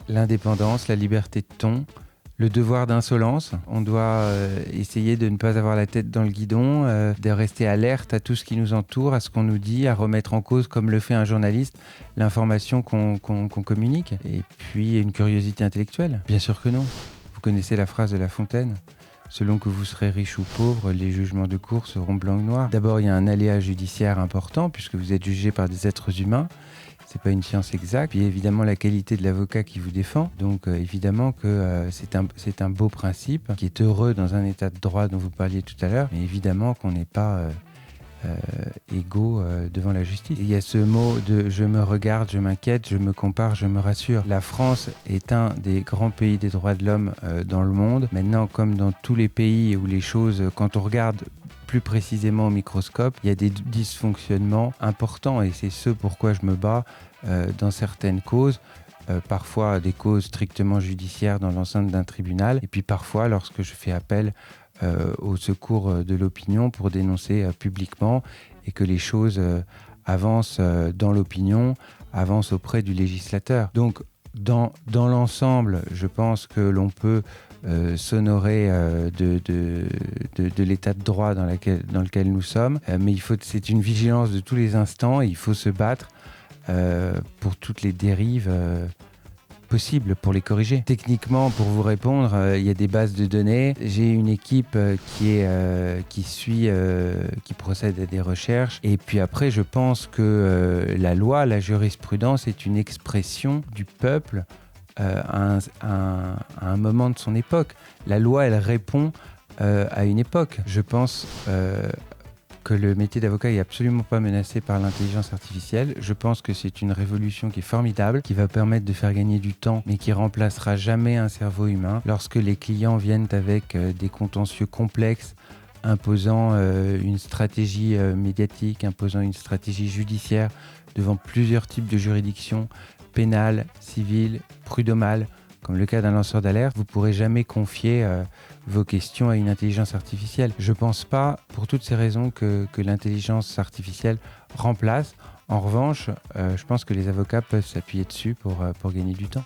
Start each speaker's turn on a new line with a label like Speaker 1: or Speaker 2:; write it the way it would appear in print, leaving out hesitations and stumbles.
Speaker 1: l'indépendance, la liberté de ton, le devoir d'insolence. On doit essayer de ne pas avoir la tête dans le guidon, de rester alerte à tout ce qui nous entoure, à ce qu'on nous dit, à remettre en cause, comme le fait un journaliste, l'information qu'on communique. Et puis une curiosité intellectuelle. Bien sûr que non. Vous connaissez la phrase de La Fontaine ? Selon que vous serez riche ou pauvre, les jugements de cour seront blancs ou noirs. D'abord, il y a un aléa judiciaire important, puisque vous êtes jugé par des êtres humains. C'est pas une science exacte. Puis évidemment la qualité de l'avocat qui vous défend. Donc évidemment que c'est un beau principe qui est heureux dans un état de droit dont vous parliez tout à l'heure. Mais évidemment qu'on n'est pas égaux devant la justice. Il y a ce mot de je me regarde, je m'inquiète, je me compare, je me rassure. La France est un des grands pays des droits de l'homme dans le monde. Maintenant, comme dans tous les pays où les choses, quand on regarde plus précisément au microscope, il y a des dysfonctionnements importants et c'est ce pourquoi je me bats dans certaines causes. Parfois des causes strictement judiciaires dans l'enceinte d'un tribunal et puis parfois lorsque je fais appel au secours de l'opinion pour dénoncer publiquement et que les choses avancent dans l'opinion, avancent auprès du législateur. Donc dans l'ensemble, je pense que l'on peut s'honorer de l'état de droit dans lequel nous sommes, mais c'est une vigilance de tous les instants et il faut se battre pour toutes les dérives possibles pour les corriger. Techniquement, pour vous répondre, il y a des bases de données. J'ai une équipe qui procède à des recherches. Et puis après, je pense que la loi, la jurisprudence est une expression du peuple à un moment de son époque. La loi, elle répond à une époque. Je pense que le métier d'avocat est absolument pas menacé par l'intelligence artificielle. Je pense que c'est une révolution qui est formidable, qui va permettre de faire gagner du temps, mais qui remplacera jamais un cerveau humain. Lorsque les clients viennent avec des contentieux complexes, imposant une stratégie médiatique, imposant une stratégie judiciaire devant plusieurs types de juridictions, pénales, civiles, prud'homales, comme le cas d'un lanceur d'alerte, vous ne pourrez jamais confier vos questions à une intelligence artificielle. Je ne pense pas, pour toutes ces raisons, que l'intelligence artificielle remplace. En revanche, je pense que les avocats peuvent s'appuyer dessus pour gagner du temps.